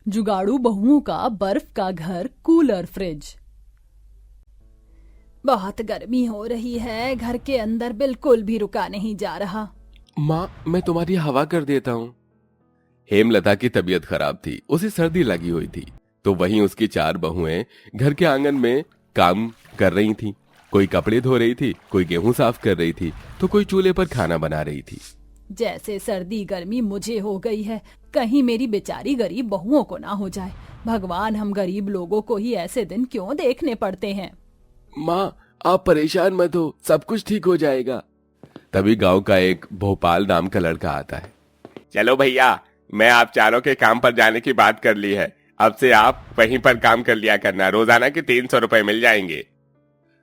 जुगाड़ू बहुओं का बर्फ का घर, कूलर, फ्रिज। बहुत गर्मी हो रही है, घर के अंदर बिल्कुल भी रुका नहीं जा रहा। माँ, मैं तुम्हारी हवा कर देता हूँ। हेमलता की तबीयत खराब थी, उसे सर्दी लगी हुई थी। तो वहीं उसकी 4 बहुएं घर के आंगन में काम कर रही थीं। कोई कपड़े धो रही थी, कोई गेहूं साफ कर रही थी, तो कोई चूल्हे पर खाना बना रही थी। जैसे सर्दी गर्मी मुझे हो गई है, कहीं मेरी बेचारी गरीब बहुओं को ना हो जाए। भगवान, हम गरीब लोगों को ही ऐसे दिन क्यों देखने पड़ते हैं। माँ, आप परेशान मत हो, सब कुछ ठीक हो जाएगा। तभी गांव का एक भोपाल नाम का लड़का आता है। चलो भैया, मैं आप चारों के काम पर जाने की बात कर ली है। अब से आप वहीं पर काम कर लिया करना, रोजाना के 300 रुपए मिल जाएंगे।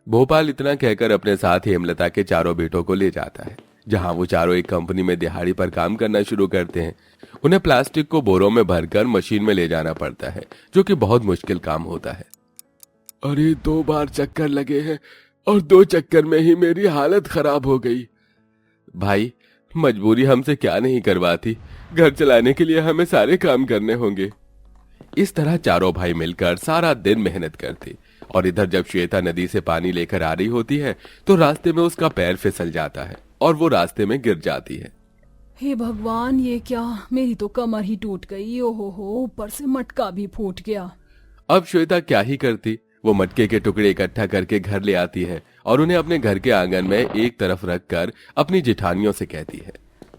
भोपाल इतना कहकर अपने साथ हेमलता के चारों बेटों को ले जाता है, जहां वो चारों एक कंपनी में दिहाड़ी पर काम करना शुरू करते हैं। उन्हें प्लास्टिक को बोरों में भरकर मशीन में ले जाना पड़ता है, जो कि बहुत मुश्किल काम होता है। अरे 2 बार चक्कर लगे हैं और 2 चक्कर में ही मेरी हालत खराब हो गई। भाई, मजबूरी हमसे क्या नहीं करवाती, घर चलाने के लिए हमें सारे काम करने होंगे। इस तरह चारों भाई मिलकर सारा दिन मेहनत करते, और इधर जब श्वेता नदी से पानी लेकर आ रही होती है तो रास्ते में उसका पैर फिसल जाता है और वो रास्ते में गिर जाती है। हे भगवान, ये क्या, मेरी तो कमर ही टूट गई। ओहो हो, ऊपर से मटका भी फूट गया। अब श्वेता क्या ही करती, वो मटके के टुकड़े इकट्ठा करके घर ले आती है और उन्हें अपने घर के आंगन में एक तरफ रखकर अपनी जेठानियों से कहती है,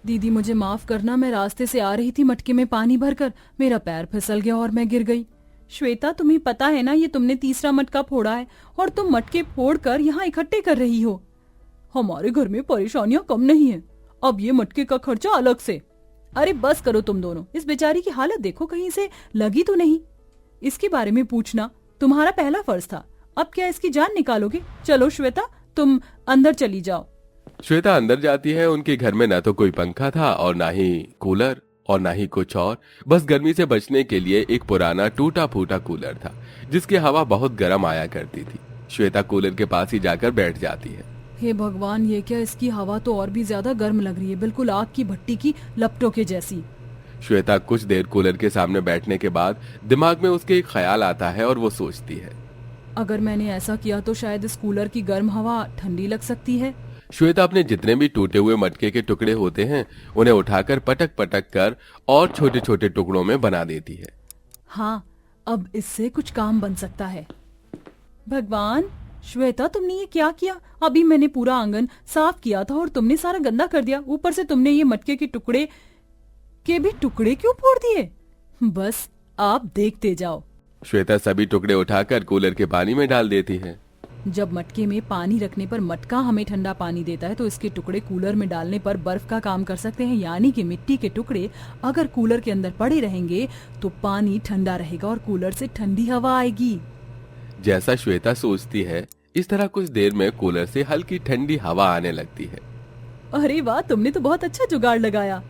दीदी मुझे माफ करना, मैं रास्ते से आ रही थी, मटके में पानी भरकर मेरा पैर फिसल गया और मैं गिर गई। श्वेता, तुम्हें पता है ना, ये तुमने तीसरा मटका फोड़ा है और तुम मटके फोड़कर यहाँ इकट्ठे कर रही हो। हमारे घर में परेशानियां कम नहीं है, अब ये मटके का खर्चा अलग से। अरे बस करो तुम दोनों, इस बेचारी की हालत देखो, कहीं से लगी तो नहीं। इसके बारे में पूछना तुम्हारा पहला फर्ज था, अब क्या इसकी जान निकालोगे। चलो श्वेता, तुम अंदर चली जाओ। श्वेता अंदर जाती है। उनके घर में ना तो कोई पंखा था और ना ही कूलर और ना ही कुछ और, बस गर्मी से बचने के लिए एक पुराना टूटा फूटा कूलर था, जिसकी हवा बहुत गर्म आया करती थी। श्वेता कूलर के पास ही जाकर बैठ जाती है। हे भगवान, ये क्या, इसकी हवा तो और भी ज्यादा गर्म लग रही है, बिल्कुल आग की भट्टी की लपटों के जैसी। श्वेता कुछ देर कूलर के सामने बैठने के बाद दिमाग में उसके एक ख्याल आता है और वो सोचती है, अगर मैंने ऐसा किया तो शायद इस कूलर की गर्म हवा ठंडी लग सकती है। श्वेता अपने जितने भी टूटे हुए मटके के टुकड़े होते हैं उन्हें उठाकर पटक पटक कर और छोटे छोटे टुकड़ों में बना देती है। हाँ, अब इससे कुछ काम बन सकता है। भगवान, श्वेता तुमने ये क्या किया? अभी मैंने पूरा आंगन साफ किया था और तुमने सारा गंदा कर दिया। ऊपर से तुमने ये मटके के टुकड़े के भी टुकड़े क्यों फोड़ दिए? बस आप देखते जाओ। श्वेता सभी टुकड़े उठाकर कूलर के पानी में डाल देती है। जब मटके में पानी रखने पर मटका हमें ठंडा पानी देता है, तो इसके टुकड़े कूलर में डालने पर बर्फ का काम कर सकते हैं। यानी कि मिट्टी के टुकड़े अगर कूलर के अंदर पड़े रहेंगे तो पानी ठंडा रहेगा और कूलर से ठंडी हवा आएगी। जैसा श्वेता सोचती है, इस तरह कुछ देर में कूलर से हल्की ठंडी हवा आने लगती है। अरे वाह, तुमने तो बहुत अच्छा जुगाड़ लगाया।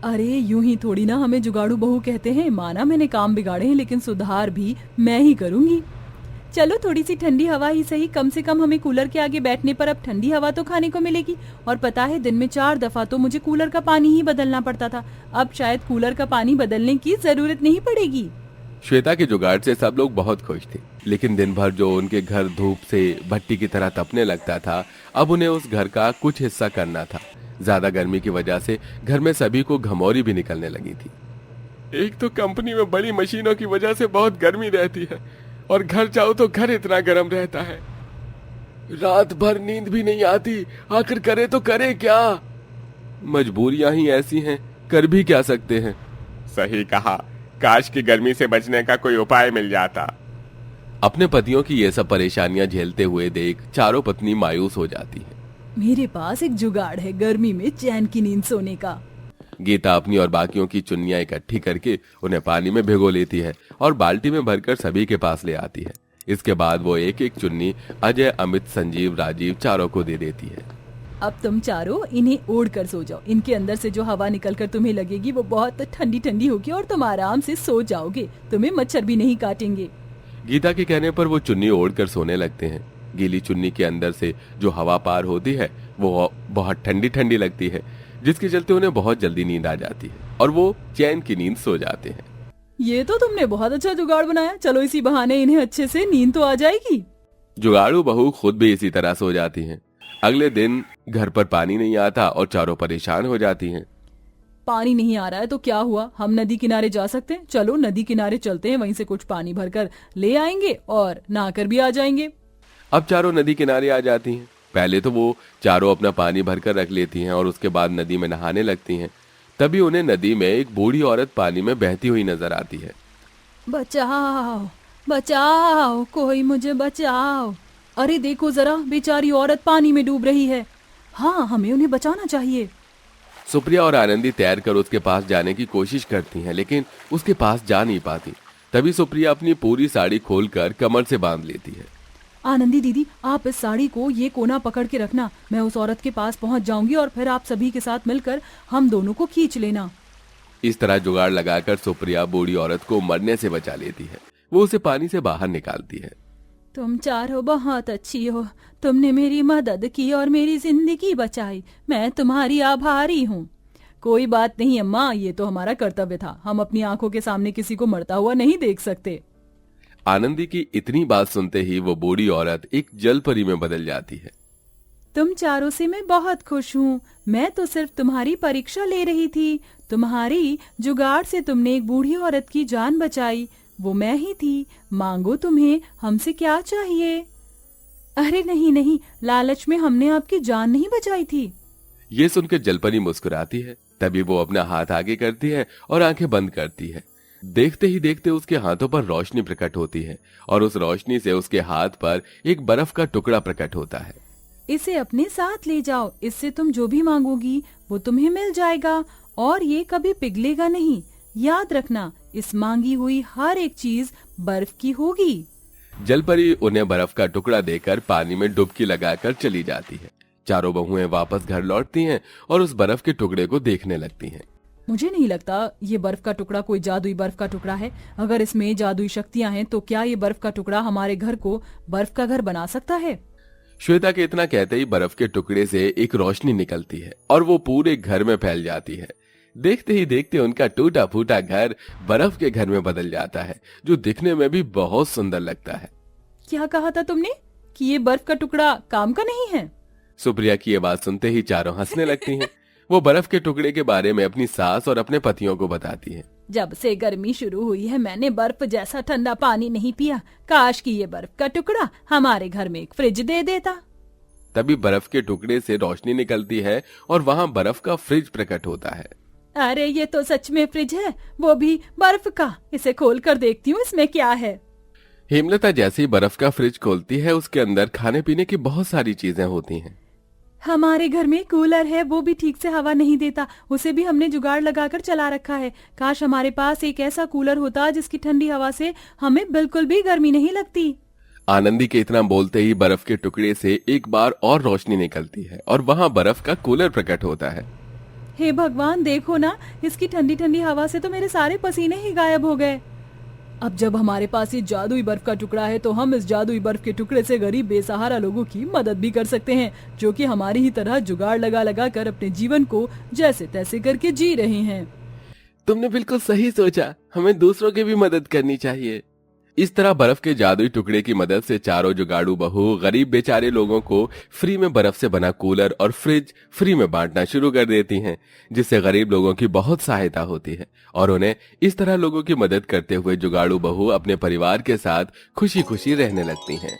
अरे यूं ही थोड़ी ना हमें जुगाड़ू बहू कहते हैं। माना मैंने काम बिगाड़े हैं, लेकिन सुधार भी मैं ही करूंगी। चलो, थोड़ी सी ठंडी हवा ही सही, कम से कम हमें कूलर के आगे बैठने पर अब ठंडी हवा तो खाने को मिलेगी। और पता है, दिन में 4 दफा तो मुझे कूलर का पानी ही बदलना पड़ता था, अब शायद कूलर का पानी बदलने की जरूरत नहीं पड़ेगी। श्वेता के जुगाड़ से सब लोग बहुत खुश थे, लेकिन दिन भर जो उनके घर धूप से भट्टी की तरह तपने लगता था, अब उन्हें उस घर का कुछ हिस्सा करना था। ज्यादा गर्मी की वजह से घर में सभी को घमौरी भी निकलने लगी थी। एक तो कंपनी में बड़ी मशीनों की वजह से बहुत गर्मी रहती है और घर जाओ तो घर इतना गर्म रहता है, रात भर नींद भी नहीं आती। आखिर करे तो करे क्या? मजबूरियां ही ऐसी हैं, कर भी क्या सकते हैं। सही कहा, काश की गर्मी से बचने का कोई उपाय मिल जाता। अपने पतियों की ये सब परेशानियां झेलते हुए देख चारों पत्नी मायूस हो जाती है। मेरे पास एक जुगाड़ है गर्मी में चैन की नींद सोने का। गीता अपनी और बाकियों की चुन्नियां इकट्ठी करके उन्हें पानी में भिगो लेती है और बाल्टी में भरकर सभी के पास ले आती है। इसके बाद वो एक एक चुन्नी अजय, अमित, संजीव, राजीव चारों को दे देती है। अब तुम चारों इन्हें ओढ़ कर सो जाओ। इनके अंदर से जो हवा निकलकर तुम्हें लगेगी वो बहुत ठंडी ठंडी होगी और तुम आराम से सो जाओगे। तुम्हें मच्छर भी नहीं काटेंगे। गीता के कहने पर वो चुन्नी ओढ़ कर सोने लगते हैं। गीली चुन्नी के अंदर से जो हवा पार होती है वो बहुत ठंडी ठंडी लगती है, जिसके चलते उन्हें बहुत जल्दी नींद आ जाती है और वो चैन की नींद सो जाते हैं। ये तो तुमने बहुत अच्छा जुगाड़ बनाया। चलो इसी बहाने इन्हें अच्छे से नींद तो आ जाएगी। जुगाड़ू बहू खुद भी इसी तरह सो जाती हैं। अगले दिन घर पर पानी नहीं आता और चारों परेशान हो जाती हैं। पानी नहीं आ रहा है तो क्या हुआ, हम नदी किनारे जा सकते हैं। चलो नदी किनारे चलते हैं, वहीं से कुछ पानी भरकर ले आएंगे और नहाकर भी आ जाएंगे। अब चारों नदी किनारे आ जाती हैं। पहले तो वो चारों अपना पानी भरकर रख लेती हैं और उसके बाद नदी में नहाने लगती हैं। तभी उन्हें नदी में एक बूढ़ी औरत पानी में बहती हुई नजर आती है। बचाओ बचाओ, कोई मुझे बचाओ। अरे देखो जरा, बेचारी औरत पानी में डूब रही है। हाँ, हमें उन्हें बचाना चाहिए। सुप्रिया और आनंदी तैरकर उसके पास जाने की कोशिश करती हैं, लेकिन उसके पास जा नहीं पाती। तभी सुप्रिया अपनी पूरी साड़ी खोलकर कमर से बांध लेती है। आनंदी दीदी, आप इस साड़ी को ये कोना पकड़ के रखना। मैं उस औरत के पास पहुंच जाऊंगी और फिर आप सभी के साथ मिलकर हम दोनों को खींच लेना। इस तरह जुगाड़ लगाकर सुप्रिया बूढ़ी औरत को मरने से बचा लेती है। वो उसे पानी से बाहर निकालती है। तुम चारों बहुत अच्छी हो। तुमने मेरी मदद की और मेरी जिंदगी बचाई। मैं तुम्हारी आभारी हूँ। कोई बात नहीं अम्मा, ये तो हमारा कर्तव्य था। हम अपनी आंखों के सामने किसी को मरता हुआ नहीं देख सकते। आनंदी की इतनी बात सुनते ही वो बूढ़ी औरत एक जलपरी में बदल जाती है। तुम चारों से मैं बहुत खुश हूँ। मैं तो सिर्फ तुम्हारी परीक्षा ले रही थी। तुम्हारी जुगाड़ से तुमने एक बूढ़ी औरत की जान बचाई, वो मैं ही थी। मांगो, तुम्हें हमसे क्या चाहिए? अरे नहीं नहीं, लालच में हमने आपकी जान नहीं बचाई थी। ये सुनकर जलपरी मुस्कुराती है। तभी वो अपना हाथ आगे करती है और आंखें बंद करती है। देखते ही देखते उसके हाथों पर रोशनी प्रकट होती है और उस रोशनी से उसके हाथ पर एक बर्फ का टुकड़ा प्रकट होता है। इसे अपने साथ ले जाओ। इससे तुम जो भी मांगोगी वो तुम्हें मिल जाएगा और ये कभी पिघलेगा नहीं। याद रखना, इस मांगी हुई हर एक चीज बर्फ की होगी। जलपरी उन्हें बर्फ का टुकड़ा देकर पानी में डुबकी लगाकर चली जाती है। चारों बहुएं वापस घर लौटती हैं और उस बर्फ के टुकड़े को देखने लगती हैं। मुझे नहीं लगता ये बर्फ का टुकड़ा कोई जादुई बर्फ का टुकड़ा है। अगर इसमें जादुई शक्तियां हैं तो क्या ये बर्फ का टुकड़ा हमारे घर को बर्फ का घर बना सकता है? श्वेता के इतना कहते ही बर्फ के टुकड़े से एक रोशनी निकलती है और वो पूरे घर में फैल जाती है। देखते ही देखते उनका टूटा फूटा घर बर्फ के घर में बदल जाता है, जो दिखने में भी बहुत सुंदर लगता है। क्या कहा था तुमने कि ये बर्फ का टुकड़ा काम का नहीं है? सुप्रिया की ये बात सुनते ही चारों हंसने लगती हैं। वो बर्फ के टुकड़े के बारे में अपनी सास और अपने पतियों को बताती है। जब से गर्मी शुरू हुई है मैंने बर्फ जैसा ठंडा पानी नहीं पिया। काश कि ये बर्फ का टुकड़ा हमारे घर में एक फ्रिज दे देता। तभी बर्फ के टुकड़े से रोशनी निकलती है और वहाँ बर्फ का फ्रिज प्रकट होता है। अरे ये तो सच में फ्रिज है, वो भी बर्फ का। इसे खोल कर देखती हूँ इसमें क्या है। हेमलता जैसे ही बर्फ का फ्रिज खोलती है, उसके अंदर खाने पीने की बहुत सारी चीजें होती हैं। हमारे घर में कूलर है, वो भी ठीक से हवा नहीं देता। उसे भी हमने जुगाड़ लगाकर चला रखा है। काश हमारे पास एक ऐसा कूलर होता जिसकी ठंडी हवा से हमें बिल्कुल भी गर्मी नहीं लगती। आनंदी के इतना बोलते ही बर्फ के टुकड़े से एक बार और रोशनी निकलती है और वहाँ बर्फ का कूलर प्रकट होता है। हे भगवान, देखो ना, इसकी ठंडी ठंडी हवा से तो मेरे सारे पसीने ही गायब हो गए। अब जब हमारे पास ये जादुई बर्फ का टुकड़ा है तो हम इस जादुई बर्फ के टुकड़े से गरीब बेसहारा लोगों की मदद भी कर सकते हैं, जो कि हमारी ही तरह जुगाड़ लगा लगा कर अपने जीवन को जैसे तैसे करके जी रहे हैं। तुमने बिल्कुल सही सोचा, हमें दूसरों की भी मदद करनी चाहिए। इस तरह बर्फ के जादुई टुकड़े की मदद से चारों जुगाड़ू बहू गरीब बेचारे लोगों को फ्री में बर्फ से बना कूलर और फ्रिज फ्री में बांटना शुरू कर देती हैं, जिससे गरीब लोगों की बहुत सहायता होती है और उन्हें इस तरह लोगों की मदद करते हुए जुगाड़ू बहू अपने परिवार के साथ खुशी खुशी रहने लगती हैं।